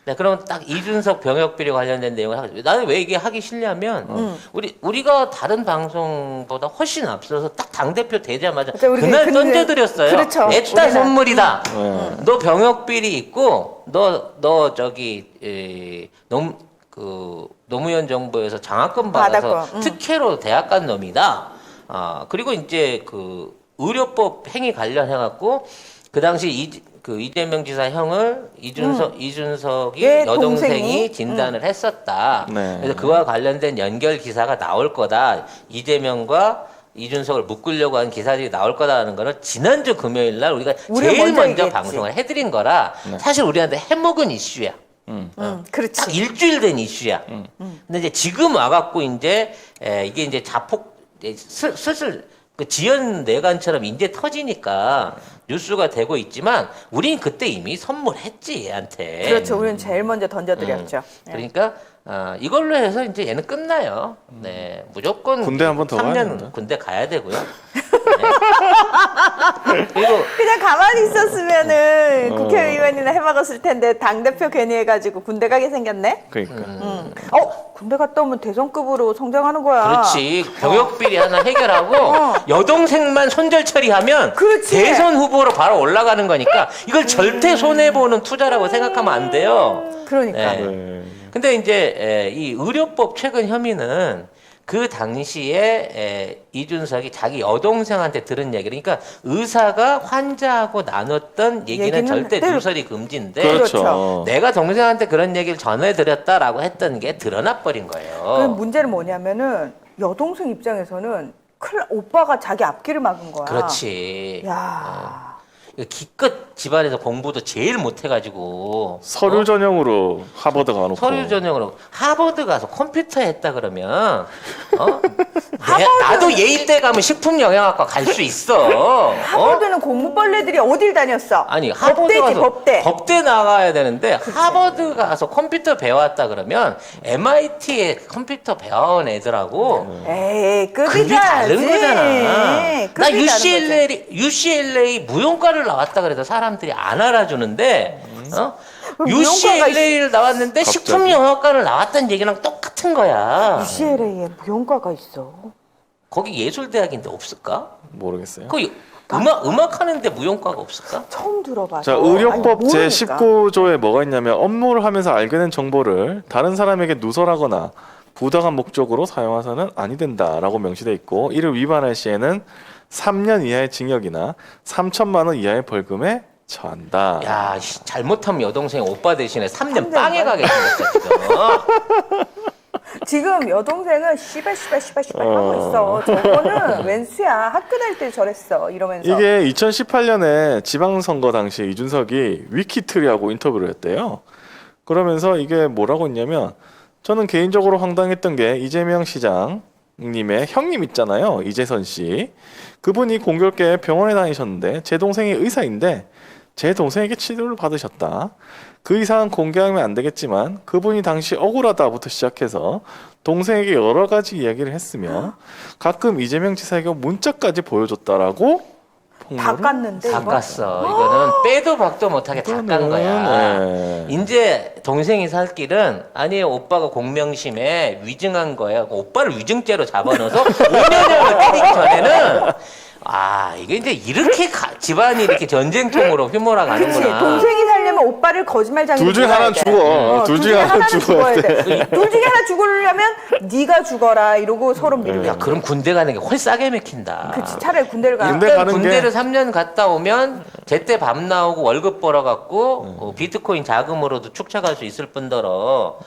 네, 그럼 딱 이준석 병역 비리 관련된 내용을 하겠습니다. 나는 왜 이게 하기 싫냐면 우리가 다른 방송보다 훨씬 앞서서 딱 당 대표 되자마자 그날 던져드렸어요. 그렇죠. 애따 선물이다. 너 병역 비리 있고 너 저기 노무현 정부에서 장학금 받아서 특혜로 대학 간 놈이다. 그리고 이제 그 의료법 행위 관련해 갖고 그 당시 이재명 지사 형을 이준석이 예, 여동생이 진단을 했었다. 네. 그래서 그와 관련된 연결 기사가 나올 거다. 이재명과 이준석을 묶으려고 하는 기사들이 나올 거다라는 거는 지난주 금요일 날 우리가 제일 먼저 방송을 해드린 거라 사실 우리한테 해먹은 이슈야. 그렇지. 딱 일주일 된 이슈야. 근데 이제 지금 와갖고 이제 이게 이제 슬슬 그 지연 내관처럼 이제 터지니까 뉴스가 되고 있지만 우린 그때 이미 선물했지 얘한테. 그렇죠. 우리는 제일 먼저 던져드렸죠. 그러니까 이걸로 해서 이제 얘는 끝나요. 네, 무조건 군대 한번더 가야 3년 됩니다. 군대 가야 되고요. 네. 그리고 그냥 가만히 있었으면은 국회의원이나 해먹었을 텐데 당대표 괜히 해가지고 군대 가게 생겼네? 그러니까. 군대 갔다 오면 대선급으로 성장하는 거야. 그렇지. 병역 비리 하나 해결하고 여동생만 손절 처리하면 그렇지. 대선 후보로 바로 올라가는 거니까 이걸 절대 손해 보는 투자라고 생각하면 안 돼요. 그러니까. 네. 네. 근데 이제 이 의료법 최근 혐의는 그 당시에 이준석이 자기 여동생한테 들은 얘기를, 그러니까 의사가 환자하고 나눴던 얘기는 절대 누설이 금지인데 그렇죠. 내가 동생한테 그런 얘기를 전해드렸다라고 했던 게 드러나 버린 거예요. 그 문제는 뭐냐면은 여동생 입장에서는 오빠가 자기 앞길을 막은 거야. 그렇지. 야. 기껏 집안에서 공부도 제일 못해가지고 서류 전형으로 하버드 가놓고. 서류 전형으로 하버드 가서 컴퓨터 했다 그러면 나도 예일대 가면 식품영양학과 갈 수 있어. 하버드는 공무벌레들이 어딜 다녔어? 아니 하버드 법대지, 가서 법대. 나가야 되는데 하버드 가서 컴퓨터 배웠다 그러면 MIT에 컴퓨터 배워온 애들하고 에이, 급이 다른 거잖아. 나 급이 다른 거지. UCLA 무용과를 나왔다 그래서 사람들이 안 알아주는데 UCLA를 나왔는데 갑자기? 식품영양과를 나왔다는 얘기랑 똑같은 거야. UCLA에 무용과가 있어. 거기 예술대학인데 없을까? 모르겠어요. 거기 음악 하는데 무용과가 없을까? 처음 들어봐. 자, 의료법 아니, 모르니까. 제19조에 뭐가 있냐면 업무를 하면서 알게 된 정보를 다른 사람에게 누설하거나 부당한 목적으로 사용해서는 아니 된다라고 명시돼 있고, 이를 위반할 시에는 3년 이하의 징역이나 3천만 원 이하의 벌금에 처한다. 야, 잘못하면 여동생 오빠 대신에 3년 3년 빵에 가게 생겼어 지금. 지금 여동생은 씨발 하고 있어. 저거는 웬수야. 학교 다닐 때 저랬어. 이러면서. 이게 2018년에 지방선거 당시 이준석이 위키트리하고 인터뷰를 했대요. 그러면서 이게 뭐라고 했냐면, 저는 개인적으로 황당했던 게 이재명 시장님의 형님 있잖아요, 이재선 씨. 그분이 공교롭게 병원에 다니셨는데 제 동생이 의사인데 제 동생에게 치료를 받으셨다. 그 이상은 공개하면 안 되겠지만 그분이 당시 억울하다부터 시작해서 동생에게 여러 가지 이야기를 했으며 가끔 이재명 지사에게 문자까지 보여줬다라고 다 깠는데 다 이거? 깠어. 이거는 빼도 박도 못하게 다 깐 거야. 네. 이제 동생이 살 길은 아니 오빠가 공명심에 위증한 거야. 오빠를 위증죄로 잡아넣어서 5년을 때리기 전에는 이게 이제 이렇게 집안이 이렇게 전쟁통으로 휘몰아 그렇지. 가는구나. 동생이 살려면 오빠를 거짓말장애. 둘 중에 하나 죽어. 둘 중에 하나 죽어야 돼. 둘 중에 하나 죽으려면 네가 죽어라 이러고 서로 미루게. 야, 그럼 군대 가는 게 훨 싸게 맥힌다. 그렇지. 차라리 군대를 가. 군대 일단 가는 군대를 3년 갔다 오면 제때 밥 나오고 월급 벌어갖고 비트코인 자금으로도 축적할 수 있을 뿐더러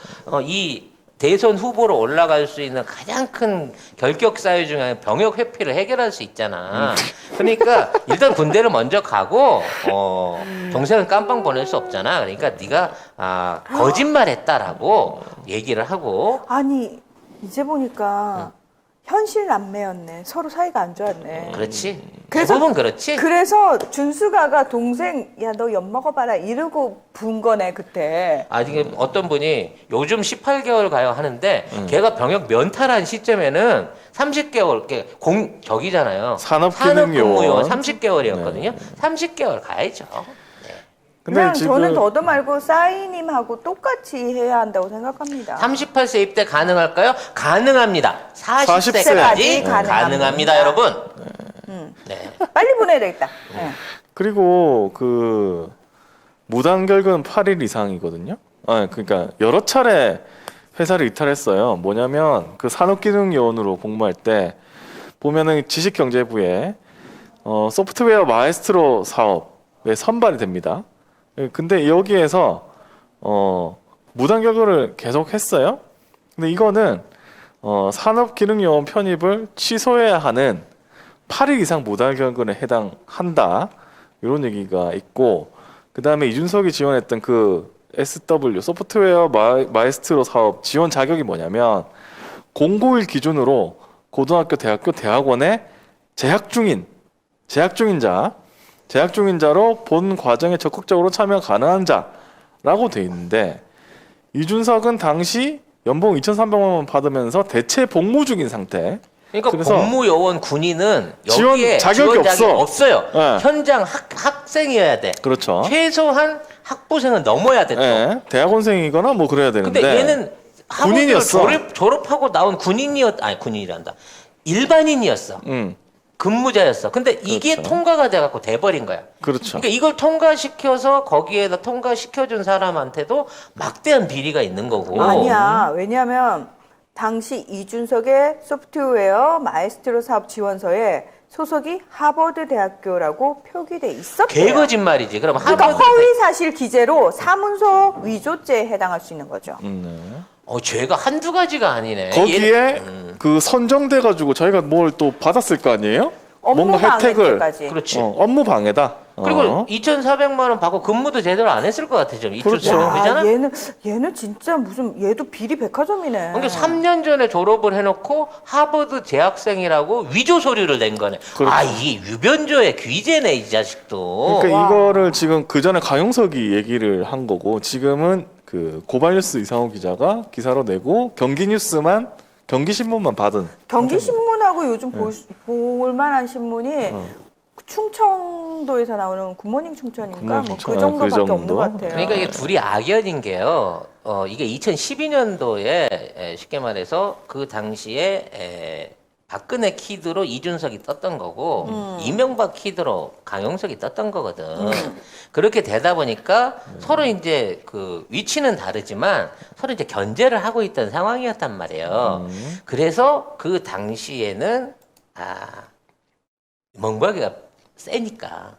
이 대선 후보로 올라갈 수 있는 가장 큰 결격 사유 중에 하나 병역 회피를 해결할 수 있잖아. 그러니까 일단 군대를 먼저 가고 동생은 깜빵 보낼 수 없잖아. 그러니까 네가 거짓말했다라고 얘기를 하고. 아니 이제 보니까 현실 남매였네. 서로 사이가 안 좋았네. 그렇지. 그래서- 대부분 그렇지. 그래서 준수가가 동생 야 너 엿 먹어봐라 이러고 분 거네 그때. 이게 어떤 분이 요즘 18개월 가요 하는데 걔가 병역 면탈한 시점에는 30개월 저기잖아요. 산업근육요원. 산업근무요원 30개월이었거든요. 30개월 가야죠. 네. 그냥 저는 더도 말고 싸이님하고 똑같이 해야 한다고 생각합니다. 38세 입대 가능할까요? 가능합니다. 40세까지 40세까지 가능합니다, 여러분. 네. 빨리 보내야 되겠다. 네. 그리고 그 무단결근 8일 이상이거든요. 그러니까 여러 차례 회사를 이탈했어요. 뭐냐면 그 산업기능요원으로 공부할 때 보면은 지식경제부에 소프트웨어 마에스트로 사업에 선발이 됩니다. 근데 여기에서 무단결근을 계속 했어요. 근데 이거는 산업기능요원 편입을 취소해야 하는 8일 이상 무단결근에 해당한다. 이런 얘기가 있고, 그 다음에 이준석이 지원했던 그 SW 소프트웨어 마에스트로 사업 지원 자격이 뭐냐면 공고일 기준으로 고등학교, 대학교, 대학원에 재학 중인자로 본 과정에 적극적으로 참여 가능한 자라고 돼 있는데, 이준석은 당시 연봉 2,300만 원 받으면서 대체 복무 중인 상태. 그러니까 그래서 복무요원 군인은 지원 여기에 자격이 없어요. 네. 현장 학생이어야 돼. 그렇죠. 최소한 학부생은 넘어야 돼. 또. 네, 대학원생이거나 뭐 그래야 되는데. 근데 얘는 학원을 군인이었어. 졸업하고 나온 군인이란다. 일반인이었어. 근무자였어. 근데 이게 그렇죠. 통과가 돼갖고 돼버린 거야. 그렇죠. 그러니까 이걸 통과시켜서 거기에다 통과시켜준 사람한테도 막대한 비리가 있는 거고. 아니야. 왜냐하면 당시 이준석의 소프트웨어 마에스트로 사업 지원서에 소속이 하버드 대학교라고 표기돼 있었대요. 개거짓말이지. 그럼 그러니까 하버드 허위 사실 기재로 사문서 위조죄에 해당할 수 있는 거죠. 죄가 한두 가지가 아니네. 거기에 그 선정돼 가지고 자기가 뭘 또 받았을 거 아니에요? 업무 뭔가 방해 혜택을. 때까지. 그렇지. 업무 방해다. 그리고 2,400만 원 받고 근무도 제대로 안 했을 것 같아. 좀 그렇죠. 이쪽이잖아. 얘는 진짜 무슨 얘도 비리 백화점이네. 그러니까 3년 전에 졸업을 해놓고 하버드 재학생이라고 위조 서류를 낸 거네. 그렇죠. 이게 유변조의 귀재네, 이 자식도. 그러니까 와. 이거를 지금 그 전에 강용석이 얘기를 한 거고, 지금은 그 고발뉴스 이상호 기자가 기사로 내고 경기신문만 받은. 경기신문하고 요즘 볼 만한 신문이 충청도에서 나오는 굿모닝 충천인가? 뭐 그 정도밖에 그 정도? 없는 것 같아요. 그러니까 이게 둘이 악연인 게요. 이게 2012년도에 쉽게 말해서 그 당시에 박근혜 키드로 이준석이 떴던 거고 이명박 키드로 강용석이 떴던 거거든. 그렇게 되다 보니까 서로 이제 그 위치는 다르지만 서로 이제 견제를 하고 있던 상황이었단 말이에요. 그래서 그 당시에는 멍벌기가 세니까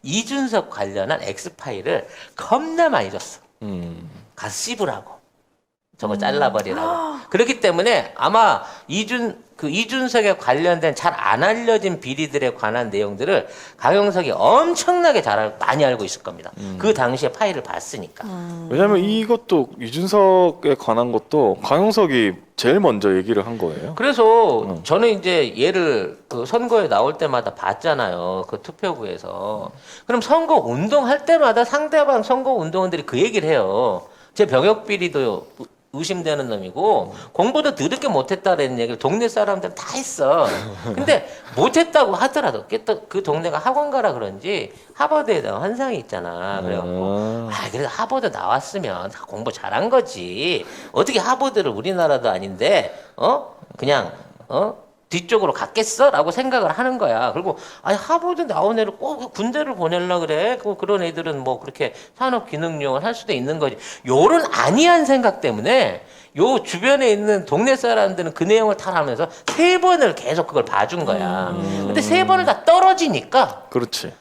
이준석 관련한 엑스파일을 겁나 많이 줬어. 가서 씹으라고. 저거 잘라버리라고. 그렇기 때문에 아마 이준석에 관련된 잘 안 알려진 비리들에 관한 내용들을 강용석이 엄청나게 많이 알고 있을 겁니다. 그 당시에 파일을 봤으니까. 왜냐면 이것도 이준석에 관한 것도 강용석이 제일 먼저 얘기를 한 거예요. 그래서 저는 이제 얘를 그 선거에 나올 때마다 봤잖아요. 그 투표구에서. 그럼 선거 운동할 때마다 상대방 선거 운동원들이 그 얘기를 해요. 제 병역 비리도 의심되는 놈이고 공부도 더럽게 못했다라는 얘기를 동네 사람들은 다 했어. 근데 못했다고 하더라도 그 동네가 학원가라 그런지 하버드에 대한 환상이 있잖아. 그래갖고 그래도 하버드 나왔으면 다 공부 잘한 거지. 어떻게 하버드를 우리나라도 아닌데 그냥 뒤쪽으로 갔겠어? 라고 생각을 하는 거야. 그리고 하버드 나온 애를 꼭 군대를 보내려 그래. 그런 애들은 뭐 그렇게 산업기능용을 할 수도 있는 거지. 요런 안이한 생각 때문에 요 주변에 있는 동네 사람들은 그 내용을 탈하면서 3번을 계속 그걸 봐준 거야. 근데 3번을 다 떨어지니까 그렇지.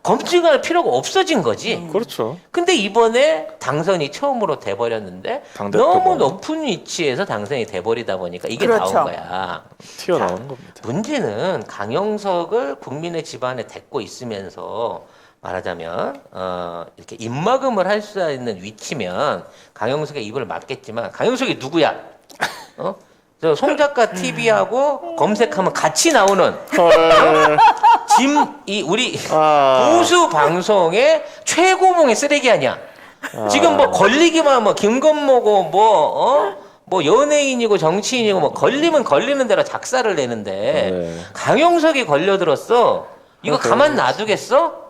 검증할 필요가 없어진 거지. 그렇죠. 근데 이번에 당선이 처음으로 돼버렸는데 너무 높은 위치에서 당선이 돼버리다 보니까 이게 그렇죠. 나온 거야. 튀어나오는 겁니다. 문제는 강용석을 국민의 집안에 데리고 있으면서 말하자면 이렇게 입막음을 할 수 있는 위치면 강용석의 입을 막겠지만 강용석이 누구야? 저 송작가 TV하고 검색하면 같이 나오는 우리 보수 방송의 최고봉의 쓰레기 아니야. 지금 뭐 걸리기만 김건모고 뭐 연예인이고 정치인이고 뭐 걸리면 걸리는 대로 작사를 내는데 강용석이 걸려들었어. 이거 가만 놔두겠어?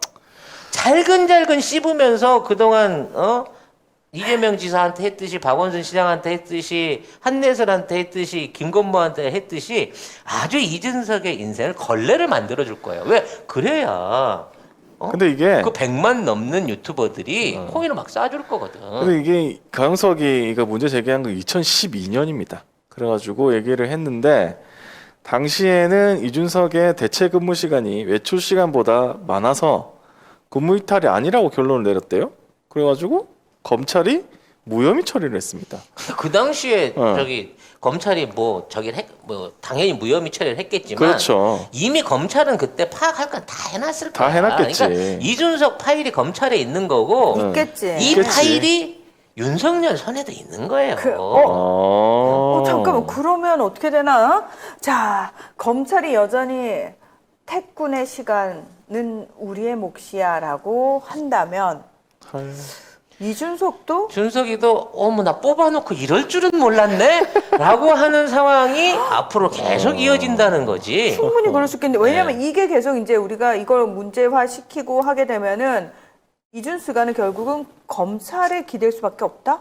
잘근잘근 씹으면서 그동안 이재명 지사한테 했듯이 박원순 시장한테 했듯이 한내슬한테 했듯이 김건모한테 했듯이 아주 이준석의 인생을 걸레를 만들어줄 거예요. 왜? 그래야 근데 이게 그 100만 넘는 유튜버들이 코인을 막 쏴줄 거거든. 근데 이게 강석이 이거 문제 제기한 거 2012년입니다. 그래가지고 얘기를 했는데 당시에는 이준석의 대체 근무 시간이 외출 시간보다 많아서 근무 이탈이 아니라고 결론을 내렸대요. 그래가지고 검찰이 무혐의 처리를 했습니다. 그 당시에 어. 저기 검찰이 뭐 당연히 무혐의 처리를 했겠지만 그렇죠. 이미 검찰은 그때 파악할 건 다 해놨을 다 거야. 해놨겠지. 그러니까 이준석 파일이 검찰에 있는 거고 있겠지. 이 있겠지. 파일이 윤석열 손에도 있는 거예요. 잠깐만 그러면 어떻게 되나? 자, 검찰이 여전히 태군의 시간은 우리의 몫이야라고 한다면 이준석도 준석이도 어머 나 뽑아놓고 이럴 줄은 몰랐네라고 하는 상황이 앞으로 계속 이어진다는 거지. 충분히 그럴 수 있겠는데 왜냐면 이게 계속 이제 우리가 이걸 문제화 시키고 하게 되면은 이준수가는 결국은 검찰에 기댈 수밖에 없다?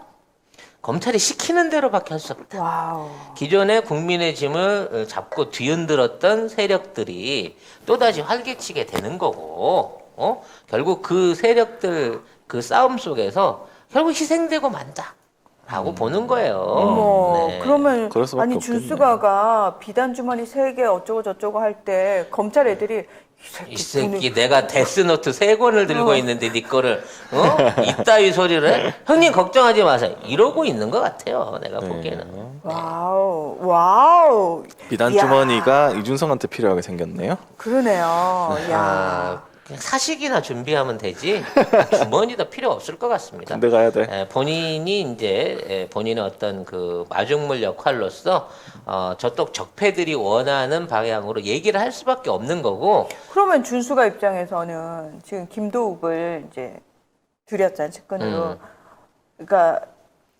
검찰이 시키는 대로밖에 할 수 없다. 와우. 기존에 국민의 짐을 잡고 뒤흔들었던 세력들이 또다시 활개치게 되는 거고, 결국 그 세력들 그 싸움 속에서 결국 희생되고 만다라고 보는 거예요. 어머, 네. 그러면 그럴 수밖에 아니 없겠네. 준수가가 비단 주머니 3개 어쩌고 저쩌고 할 때 검찰 애들이 이 새끼 내가 데스노트 3권을 들고 있는데 네 거를 이따위 소리를 해? 형님 걱정하지 마세요. 이러고 있는 것 같아요. 내가 보기에는. 와우. 비단 이야. 주머니가 이준석한테 필요하게 생겼네요. 그러네요. 야. 아, 그냥 사식이나 준비하면 되지 주머니도 필요 없을 것 같습니다. 군대 가야 돼. 본인이 이제 본인의 어떤 그 마중물 역할로서 저쪽 적폐들이 원하는 방향으로 얘기를 할 수밖에 없는 거고. 그러면 준수가 입장에서는 지금 김도욱을 이제 들였잖아요, 측근으로. 그러니까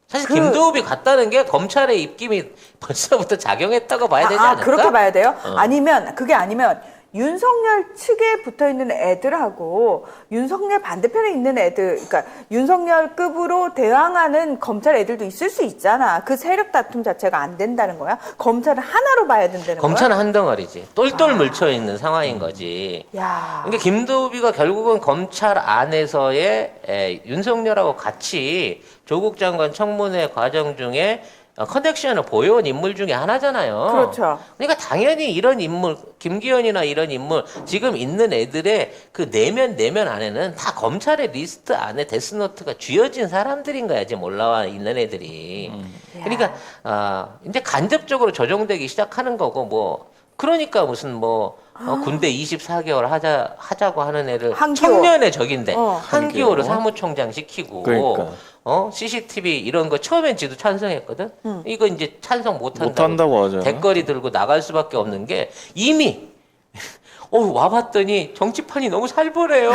사실 김도읍이 갔다는 게 검찰의 입김이 벌써부터 작용했다고 봐야 되지 않을까? 그렇게 봐야 돼요? 아니면 그게 아니면 윤석열 측에 붙어 있는 애들하고 윤석열 반대편에 있는 애들, 그러니까 윤석열급으로 대항하는 검찰 애들도 있을 수 있잖아. 그 세력 다툼 자체가 안 된다는 거야. 검찰을 하나로 봐야 된다는 검찰은 거야. 한 덩어리지. 똘똘 뭉쳐 있는 상황인 거지. 야. 그러니까 김도읍이가 결국은 검찰 안에서의 윤석열하고 같이 조국 장관 청문회 과정 중에 커넥션을 보여온 인물 중에 하나잖아요. 그렇죠. 그러니까 당연히 이런 인물, 김기현이나 이런 인물, 지금 있는 애들의 그 내면 안에는 다 검찰의 리스트 안에 데스노트가 쥐어진 사람들인 거야, 지금 올라와 있는 애들이. 그러니까, 이제 간접적으로 조정되기 시작하는 거고, 뭐, 그러니까 무슨 뭐, 군대 24개월 하자고 하는 애를 한기호. 청년의 적인데, 한기호를 한기호. 사무총장 시키고, 그러니까. CCTV 이런 거 처음엔 지도 찬성했거든. 이거 이제 찬성 못한다고 하잖아. 대거리 들고 나갈 수밖에 없는 게 이미 와봤더니 정치판이 너무 살벌해요.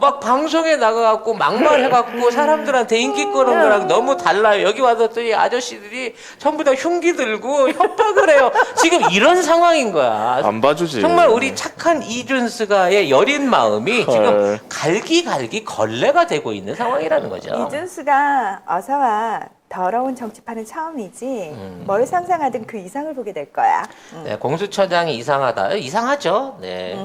막 방송에 나가갖고 막말해갖고 사람들한테 인기 끄는 거랑 너무 달라요. 여기 와서더니 아저씨들이 전부 다 흉기 들고 협박을 해요. 지금 이런 상황인 거야. 안 봐주지. 정말 우리 착한 이준수가의 여린 마음이 지금 갈기갈기 걸레가 되고 있는 상황이라는 거죠. 이준수가 어서 와. 더러운 정치판은 처음이지. 뭘 상상하든 그 이상을 보게 될 거야. 네, 공수처장이 이상하다. 이상하죠. 네.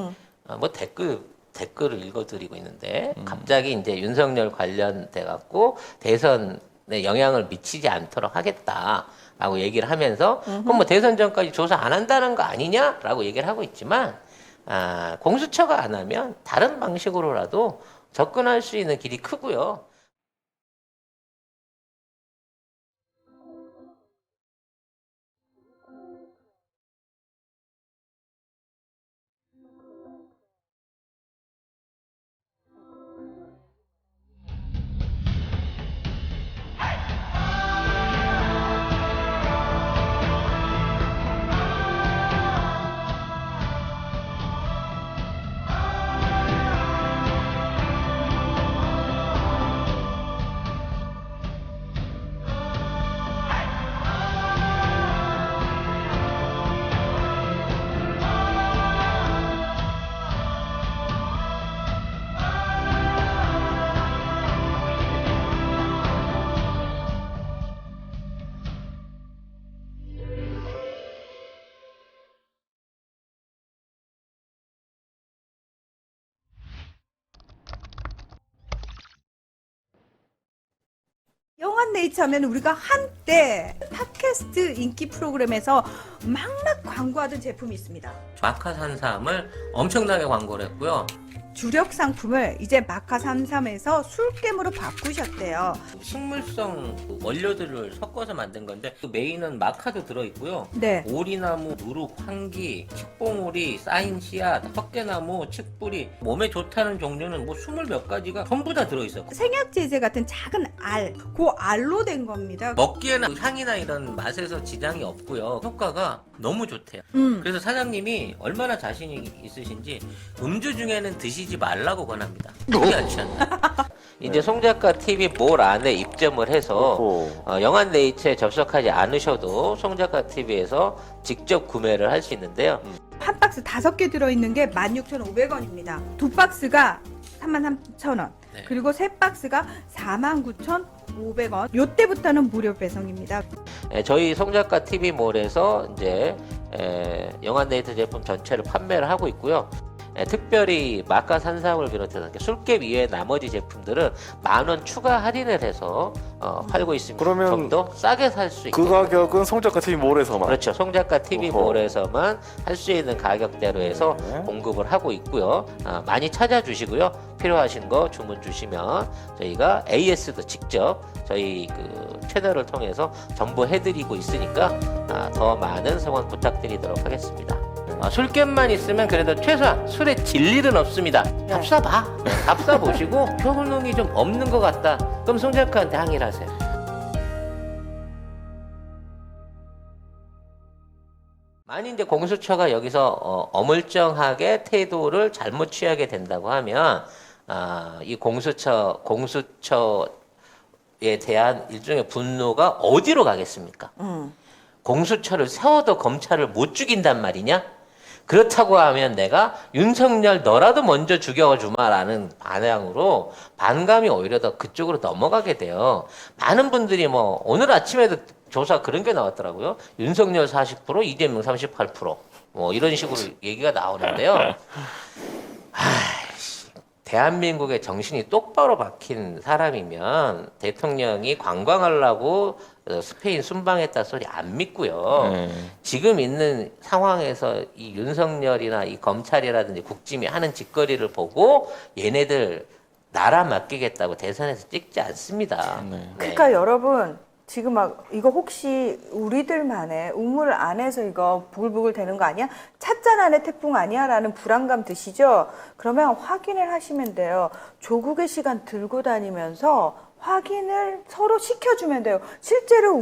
뭐 댓글을 읽어드리고 있는데 갑자기 이제 윤석열 관련돼 갖고 대선에 영향을 미치지 않도록 하겠다라고 얘기를 하면서 그럼 뭐 대선 전까지 조사 안 한다는 거 아니냐라고 얘기를 하고 있지만 공수처가 안 하면 다른 방식으로라도 접근할 수 있는 길이 크고요. 영한네이처 하면 우리가 한때 팟캐스트 인기 프로그램에서 막막 광고하던 제품이 있습니다. 마카33을 엄청나게 광고를 했고요. 주력 상품을 이제 마카 33에서 술겜으로 바꾸셨대요. 식물성 원료들을 섞어서 만든 건데 그 메인은 마카도 들어있고요. 네. 오리나무, 누룩, 황기, 칡봉오리, 쌓인 씨앗, 헛개나무, 칡뿌리 몸에 좋다는 종류는 뭐 20몇 가지가 전부 다 들어있어요. 생약제제 같은 작은 알, 그 알로 된 겁니다. 먹기에는 향이나 이런 맛에서 지장이 없고요. 효과가 너무 좋대요. 그래서 사장님이 얼마나 자신이 있으신지 음주 중에는 드시지 말라고 권합니다. 그게 안 취한다. 이제 송 작가 TV 몰 안에 입점을 해서 영한네이처에 접속하지 않으셔도 송 작가 TV에서 직접 구매를 할 수 있는데요. 한 박스 5개 들어있는 게 16,500원입니다. 두 박스가 33,000원. 네. 그리고 세 박스가 49,500원. 요때부터는 무료 배송입니다. 저희 송 작가 TV 몰에서 이제 영한네이처 제품 전체를 판매를 하고 있고요. 특별히 마카 산삼을 비롯해서 술깨 이외의 나머지 제품들은 10,000원 추가 할인을 해서 팔고 있습니다. 그러면 좀 더 싸게 살 수 있게. 그 가격은 송작가 TV 몰에서만. 그렇죠. 송 작가 TV 어허. 몰에서만 할 수 있는 가격대로 해서 네. 공급을 하고 있고요. 많이 찾아주시고요. 필요하신 거 주문 주시면 저희가 AS도 직접 저희 그 채널을 통해서 정보해드리고 있으니까 더 많은 성원 부탁드리도록 하겠습니다. 술값만 있으면 그래도 최소한 술에 질 일은 없습니다. 답 사봐. 답 사보시고 효능이 좀 없는 것 같다. 그럼 송 작가한테 항의를 하세요. 만약 이제 공수처가 여기서 어물쩡하게 태도를 잘못 취하게 된다고 하면 이 공수처에 대한 일종의 분노가 어디로 가겠습니까? 공수처를 세워도 검찰을 못 죽인단 말이냐? 그렇다고 하면 내가 윤석열 너라도 먼저 죽여주마라는 반향으로 반감이 오히려 더 그쪽으로 넘어가게 돼요. 많은 분들이 뭐 오늘 아침에도 조사 그런 게 나왔더라고요. 윤석열 40%, 이재명 38%. 뭐 이런 식으로 얘기가 나오는데요. 대한민국의 정신이 똑바로 박힌 사람이면 대통령이 관광하려고 스페인 순방했다 소리 안 믿고요. 지금 있는 상황에서 이 윤석열이나 이 검찰이라든지 국짐이 하는 짓거리를 보고 얘네들 나라 맡기겠다고 대선에서 찍지 않습니다. 네. 그러니까 여러분 지금 막 이거 혹시 우리들만의 우물 안에서 이거 부글부글 되는 거 아니야? 찻잔 안에 태풍 아니야? 라는 불안감 드시죠? 그러면 확인을 하시면 돼요. 조국의 시간 들고 다니면서 확인을 서로 시켜주면 돼요. 실제로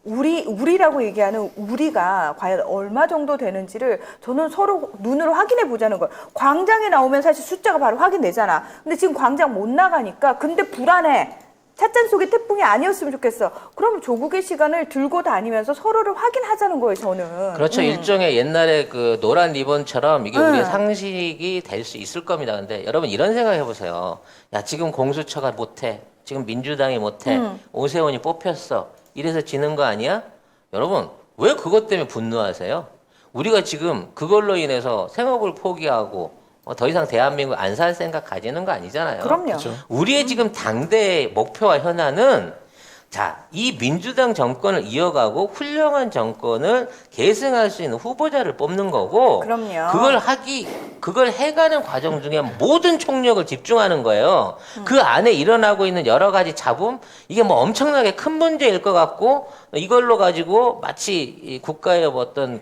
우리라고 얘기하는 우리가 과연 얼마 정도 되는지를 저는 서로 눈으로 확인해 보자는 거예요. 광장에 나오면 사실 숫자가 바로 확인되잖아. 근데 지금 광장 못 나가니까 근데 불안해. 찻잔 속의 태풍이 아니었으면 좋겠어. 그럼 조국의 시간을 들고 다니면서 서로를 확인하자는 거예요, 저는. 그렇죠. 일종의 옛날에 그 노란 리본처럼 이게 우리의 상식이 될 수 있을 겁니다. 근데 여러분 이런 생각 해보세요. 야, 지금 공수처가 못해. 지금 민주당이 못해. 오세훈이 뽑혔어. 이래서 지는 거 아니야? 여러분, 왜 그것 때문에 분노하세요? 우리가 지금 그걸로 인해서 생업을 포기하고 더 이상 대한민국 안 살 생각 가지는 거 아니잖아요. 그럼요. 그렇죠. 우리의 지금 당대의 목표와 현안은 자, 이 민주당 정권을 이어가고 훌륭한 정권을 계승할 수 있는 후보자를 뽑는 거고 그럼요. 그걸 해가는 과정 중에 모든 총력을 집중하는 거예요. 그 안에 일어나고 있는 여러 가지 잡음 이게 뭐 엄청나게 큰 문제일 것 같고 이걸로 가지고 마치 이 국가의 어떤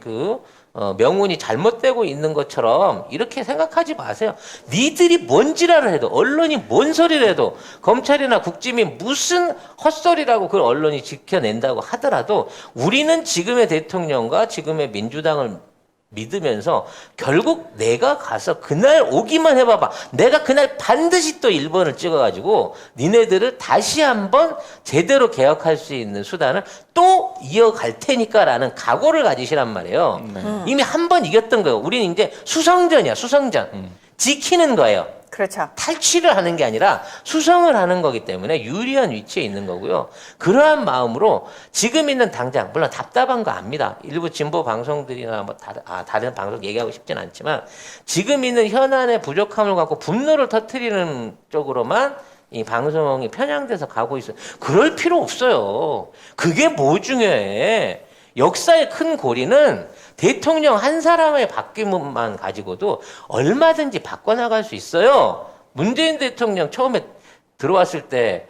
명운이 잘못되고 있는 것처럼 이렇게 생각하지 마세요. 니들이 뭔 지랄을 해도 언론이 뭔 소리를 해도 검찰이나 국짐이 무슨 헛소리라고 그 언론이 지켜낸다고 하더라도 우리는 지금의 대통령과 지금의 민주당을 믿으면서 결국 내가 가서 그날 오기만 해봐봐. 내가 그날 반드시 또 1번을 찍어가지고 니네들을 다시 한번 제대로 개혁할 수 있는 수단을 또 이어갈 테니까라는 각오를 가지시란 말이에요. 이미 한 번 이겼던 거예요. 우리는 이제 수성전이야, 수성전. 지키는 거예요. 그렇죠. 탈취를 하는 게 아니라 수성을 하는 거기 때문에 유리한 위치에 있는 거고요. 그러한 마음으로 지금 있는 당장 물론 답답한 거 압니다. 일부 진보 방송들이나 뭐 다른 방송 얘기하고 싶진 않지만 지금 있는 현안의 부족함을 갖고 분노를 터뜨리는 쪽으로만 이 방송이 편향돼서 가고 있어요. 그럴 필요 없어요. 그게 뭐 중요해. 역사의 큰 고리는 대통령 한 사람의 바뀜만 가지고도 얼마든지 바꿔나갈 수 있어요. 문재인 대통령 처음에 들어왔을 때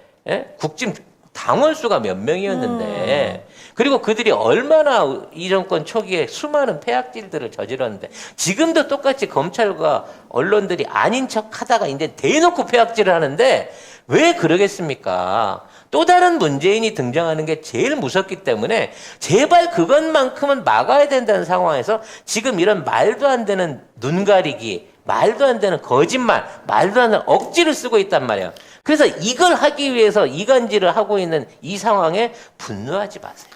국짐 당원 수가 몇 명이었는데 그리고 그들이 얼마나 이 정권 초기에 수많은 폐악질들을 저질렀는데 지금도 똑같이 검찰과 언론들이 아닌 척 하다가 이제 대놓고 폐악질을 하는데 왜 그러겠습니까? 또 다른 문재인이 등장하는 게 제일 무섭기 때문에 제발 그것만큼은 막아야 된다는 상황에서 지금 이런 말도 안 되는 눈 가리기, 말도 안 되는 거짓말, 말도 안 되는 억지를 쓰고 있단 말이에요. 그래서 이걸 하기 위해서 이간질을 하고 있는 이 상황에 분노하지 마세요.